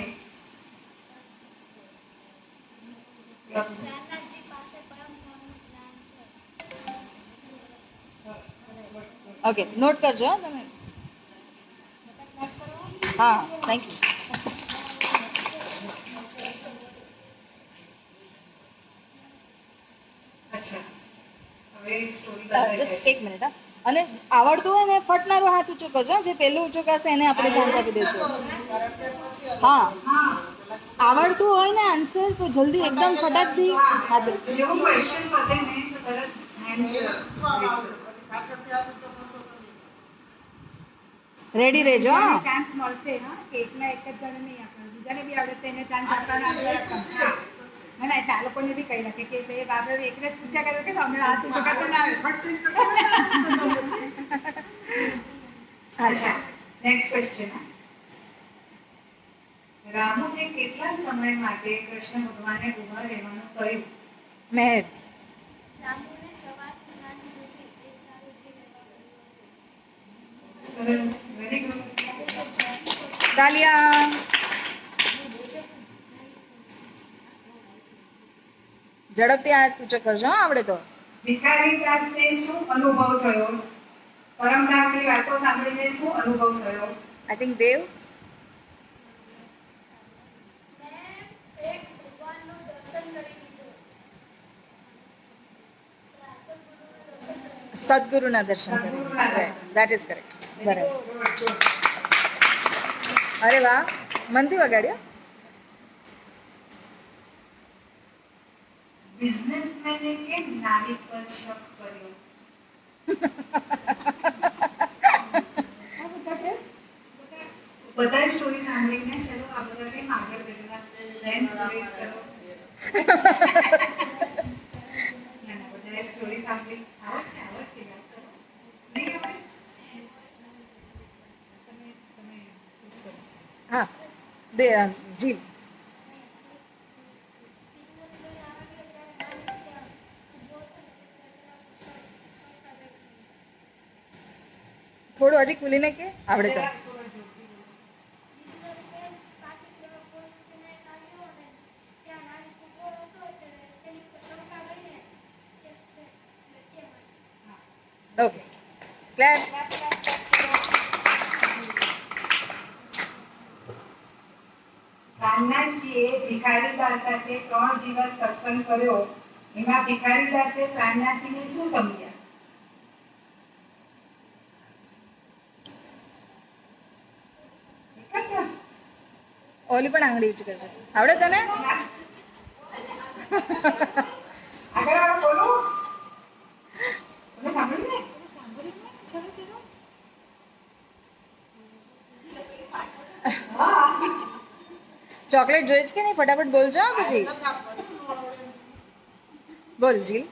ઓકે, નોટ કરજો હો તમે. હા, થેન્ક યુ. અચ્છા, હવે સ્ટોરી બદલાઈ જસ્ટ જશે. એક મિનિટ. હા, અને આવડતું હોય ને ફટનારો હાથ ઊંચો કરજો. જે પહેલું ઊંચો કરશે એને આપણે ચાન્સ આપી દઈશું. હા, હા, આવડતું હોય ને આન્સર તો જલ્દી એકદમ ફટાકથી હાથ ઊંચો. જેવું ક્વેશ્ચન પતે ને તો તરત hands raise કરો. રેડી રહેજો. હા, ચાન્સ મળશે. હા, કે એકના એક જ જણ નહીં આપણે બીજાને બી આવડે તો એને ચાન્સ આપવાનો આપણે ના ના આ લોકોને બી કહી નાખે કે ભાઈ બાબરે એકને જ પૂછ્યા કરે કે અમે હાથ ઊંચો કરતા ના આવે. અચ્છા, નેક્સ્ટ ક્વેશ્ચન. રામુને કેટલા સમય માટે કૃષ્ણ ભગવાને ઉભા રહેવાનું કહ્યું? મહેર. સરસ, વેરી ગુડ. તાલિયા. ઝડપથી હાથ ઊંચો કરજો. હા, આવડે તો. ભિખારીદાસને શું અનુભવ થયો? પરમધામની વાતો સાંભળીને શું અનુભવ થયો? આઈ થિંક દેવ. સદગુરુના દર્શન સદગુરુના કરે. દર્શન. That is correct. બરાબર. અરે વાહ, મનથી વગાડ્યો. બિઝનેસમેને કેમ નાની પર શક કર્યો? બધા સ્ટોરી સાંભળીને ચલો આ બધા કેમ આગળ વધેલા? Hands raise કરો. ના, ના, બધાએ સ્ટોરી સાંભળી. આવડશે વાત કરો. નહીં આવડે? હા, દે જીલ. થોડું હજી ખુલીને કે આવડે તો. જરા થોડા જોરથી બોલો. Okay, clap. પ્રાણનાથજીએ ભિખારીદાસ સાથે 3 દિવસ સત્સંગ કર્યો. એમાં ભિખારીદાસે પ્રાણનાથજીને શું સમજ્યા? એક જ જણ? ઓલી પણ આંગળી ઊંચી કરજો. આવડે તને? આગળ વાળો બોલો. તમે સાંભળ્યું ને? હા. ચોકલેટ જોઈએ છે કે નહીં? ફટાફટ બોલજો પછી. બોલ જીલ.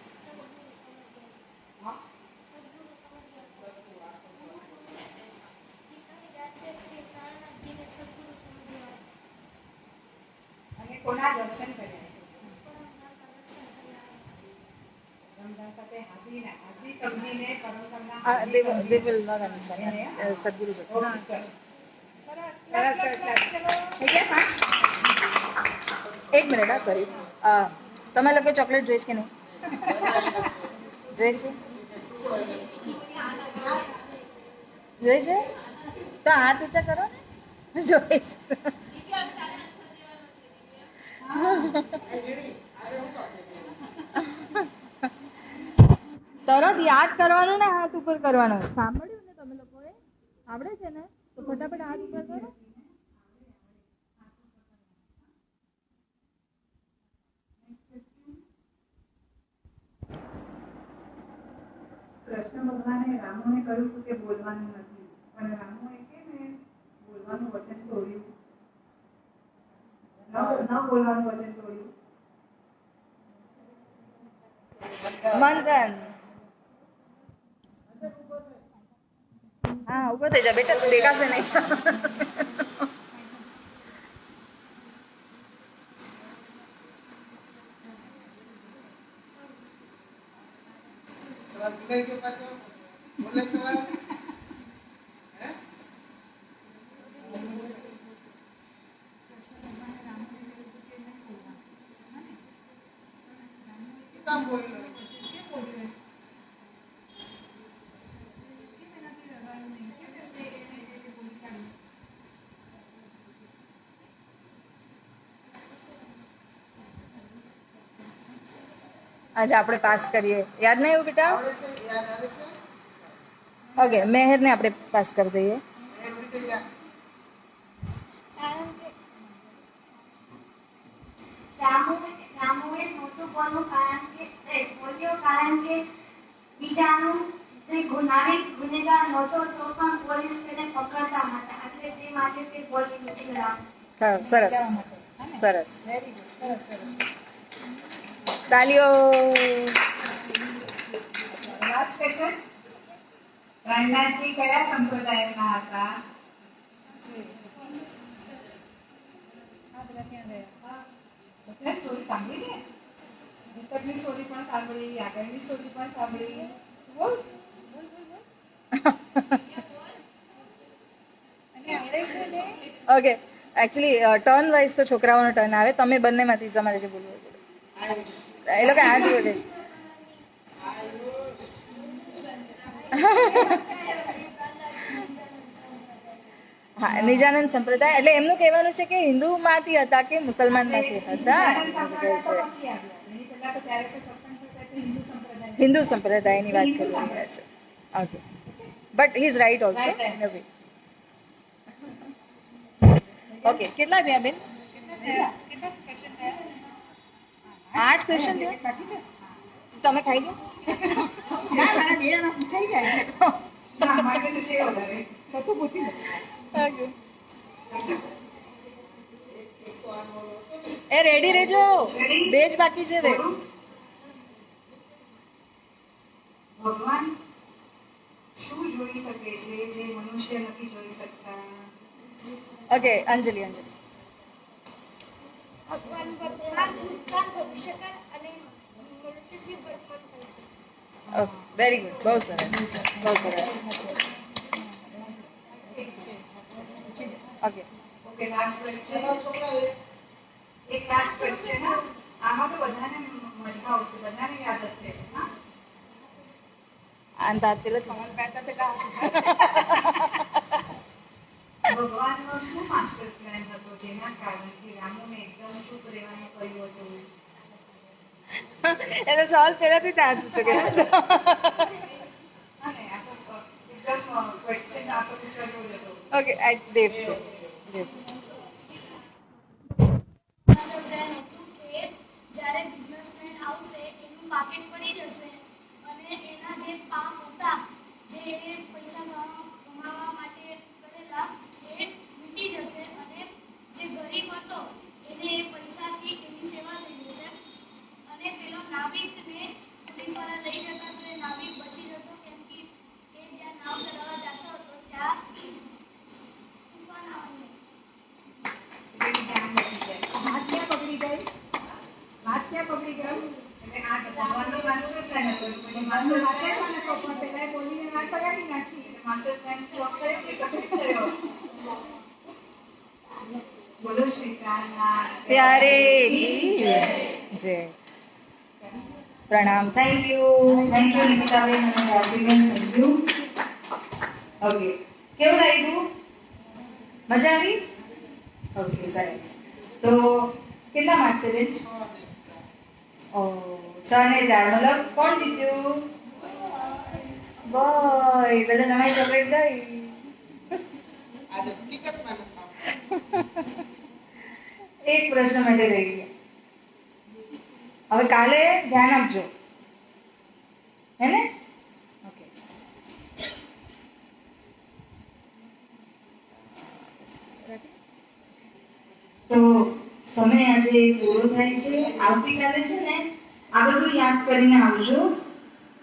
અને કોના દર્શન કર્યા? પરમધામ સાથે હાથી સમજીને પરમધામના they will not understand. Sadhguru sir. Okay, ચલો. એક મિનિટ. હા, સોરી. તમે લોકો ચોકલેટ જોઈશ કે નહીં? જોઈશ છે? જોઈશ છે? તો હાથ ઊંચા કરો ને. જોઈશ. તરત યાદ કરવાનું ને હાથ ઉપર કરવાનું. સાંભળ્યું ને તમે લોકોએ? આવડે છે ને? તો ફટાફટ હાથ ઉપર કરો. કૃષ્ણ ભગવાને રામુને કહ્યું હતું કે બોલવાનું નથી, પણ રામુએ કેમ બોલવાનું વચન તોડ્યું? ન બોલવાનું વચન તોડ્યું? મંથન. હા ઊભો થઈ જા બેટા, દેખાશે નહીં. सवाल बुलाई के पास बोले सवाल हैं काम बोल रहे આજે આપણે પાસ કરીએ. યાદ નહીં આવ્યું બેટા? आवड़े से याद आवे से ઓકે, મેહરને આપણે પાસ કરી દઈએ. मैं उड़ी ते जा રામુએ નહોતું બોલ્યું કારણ કે બીજાનું તે ગુનેગાર નહોતો તો પણ પોલીસ તેને પકડતા હતા એટલે તે માટે તે બોલી નથી રામ. હા, સરસ સરસ, તાલીઓ. Last question. પ્રહલાદજી કયા સંપ્રદાયમાં હતા? બધા સ્ટોરી સાંભળી ને, ભૂતકની સ્ટોરી પણ સાંભળી, આગળની સ્ટોરી પણ સાંભળી. બોલ. ઓકે, એકચ્યુઅલી ટર્ન વાઇઝ તો છોકરાઓનો ટર્ન આવે. તમે બંનેમાંથી તમારે જે બોલવું હોય બોલો. आयुष એ લોકો આ જ બોલે. હા, નિજાનંદ સંપ્રદાય એટલે એમનું કહેવાનું છે કે હિન્દુમાંથી હતા કે મુસલમાનમાંથી હતા. નિત્યાનંદ સંપ્રદાય તો પછી આવ્યો. એની પહેલા તો ત્યારે તો સત્સંગ થતા તો હિન્દુ સંપ્રદાય. હિન્દુ સંપ્રદાયની વાત કરી રહ્યા છે. Okay, but he is right also. Right, right. Okay, કેટલા થયા બેન? 8 ક્વેશ્ચન થયા. બાકી છે? તમે ખાઈ લો. ના, મારા બે જણા પૂછાઈ જાય. ના, મારે તો છે વધારે. તો તું પૂછી લે. ઓકે. એ રેડી રહેજો, Ready? 2 જ બાકી છે હવે. બોલું? ભગવાન શું જોઈ શકે છે જે મનુષ્ય નથી જોઈ શકતા? ઓકે, અંજલિ. ભગવાન ભૂતકાળ ભવિષ્યકાળ અને મનુષ્યથી વર્તમાન કરે છે. ઓકે, વેરી ગુડ, બહુ સરસ, બહુ સરસ. Okay, okay, last question. छोकरा એક લાસ્ટ ક્વેશ્ચન. આમાં તો બધાને મજા આવશે, બધાને યાદ હશે. હા? આંતા પેલા કમલ પહેરતા પેલા ભગવાનનો શું માસ્ટર પ્લાન હતો જેના કારણથી રામુને એકદમ ચૂપ રહેવાનું કહ્યું હતું? એટલે સવાલ પેલાથી ત્યાં પૂછો કે અને આ તો એકદમ ક્વેશ્ચન આ તો પૂછવા જેવો જ હતો. ઓકે, આ દેવ. માસ્ટર પ્લાન હતું કે જ્યારે બિઝનેસમેન આવશે એનું માર્કેટ પડી જશે અને એના જે પાપ હતા જે એ પૈસા કમાવા માટે કરેલા એ મીટી જશે અને જે ગરીબ હતો એને એ પૈસાથી એની સેવા થઈ જશે અને પેલો નાવિકને પોલીસવાળા લઈ જતા તો એ નાવિક બચી જતો કેમ કે એ જ્યાં નાવ ચલાવવા જતો હતો ત્યાં તૂફાન આવવાનું. એની જાન બચી જાય. હાથ ક્યાં પકડી ગઈ? હાથ ક્યાં પકડી ગયું? એટલે આ તો ભગવાનનો માસ્ટર પ્લાન હતો. પછી માસ્ટર માસ્ટર હાથે પ્લાન મને કહો, પણ પેલા એ બોલીને વાત પગાડી નાખી. માસ્ટર પ્લાન ફ્લોપ થયો કે સફળ થયો? બોલો શ્રી કૃષ્ણ. પ્યારે જય. પ્રણામ. થેન્ક યુ નિકિતાબેન અને રાધીબેન. Thank you. ઓકે, કેવું લાગ્યું? મજા આવી? ઓકે, સરસ. તો કેટલા માર્ક્સ છે બેન? 6 ને 4 મતલબ કોણ જીત્યું? બોય. એટલે તમારી ચોકલેટ ગઈ. आज हकीकत में था એક પ્રશ્ન માટે રહી ગયા. હવે કાલે ધ્યાન આપજો, હે ને? ઓકે. તો સમય આજે પૂરો થાય છે. આવતીકાલે છે ને આ બધું યાદ કરીને આવજો,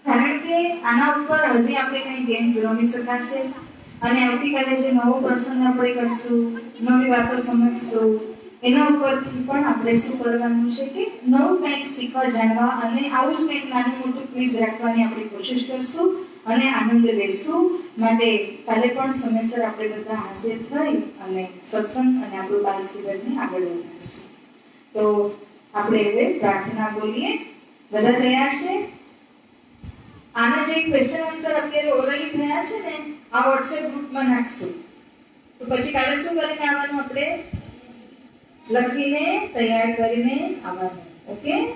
કારણ કે આના ઉપર હજી આપણે કંઈ ગેમ્સ રમી શકાશે અને આવતીકાલે જે નવો પ્રસંગ આપણે કરશું, નવી વાતો સમજશું, એના ઉપરથી પણ આપણે શું કરવાનું છે કે નવું કંઈક શીખવા, જાણવા અને આવું જ કંઈક નાનું મોટું ક્વિઝ રાખવાની આપણે કોશિશ કરશું અને આનંદ લેશું. માટે કાલે પણ સમયસર આપણે બધા હાજર થઈ અને સત્સંગ અને આપણું બાલ શિબિરને આગળ વધારીશું. તો આપણે હવે પ્રાર્થના બોલીએ. બધા તૈયાર છે? આના જે ક્વેશ્ચન આન્સર અત્યારે ઓરલી થયા છે ને, આ વોટ્સએપ ગ્રુપમાં નાખશું. તો પછી કાલે શું કરીને આવવાનું? આપણે લખીને તૈયાર કરીને આવવાનું. ઓકે,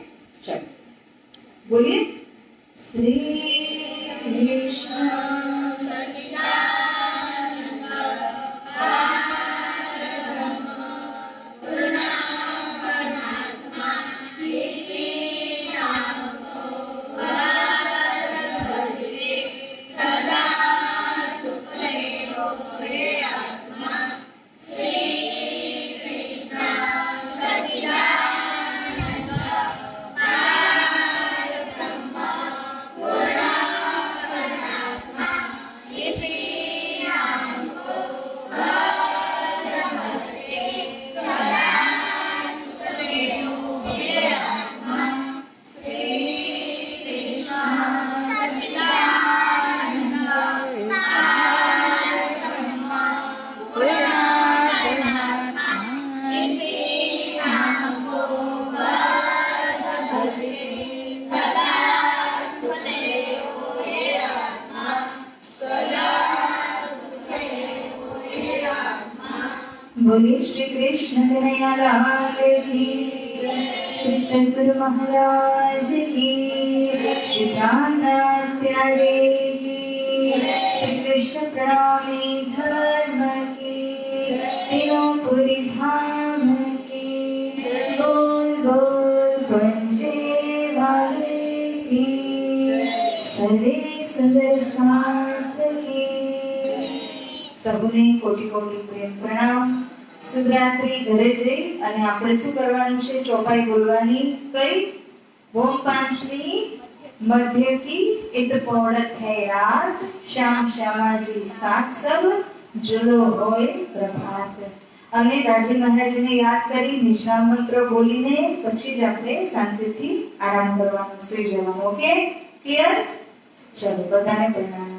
ચાલો બોલીએ. શ્રી કૃષ્ણ बोलिए. श्री कृष्ण कन्हैया लाल की जय. श्री सद्गुरु महाराज की, श्री रामनाथ प्यारे की, श्री कृष्ण प्रणामी धर्म की, तीनों पुरी धाम की, बोल बोल पंजे वाले की, सरे सुंदर साथ की. સૌને કોટી કોટી પ્રેમ પ્રણામ. શુભરાત્રી. ઘરે જઈ અને આપણે શું કરવાનું છે? ચોપાઈ બોલવાની. કઈ? ઓમ પાંચમી મધ્ય की इत पौड़त है रात, श्याम श्यामाजी साथ सब जुलो होय प्रभात. અને રાજી મહારાજને યાદ કરી નિશાન મંત્ર બોલીને પછી જ આપણે શાંતિથી આરામ કરવાનું, સુઈ જવાનું. Okay, clear? ચલો બધાને પ્રણામ.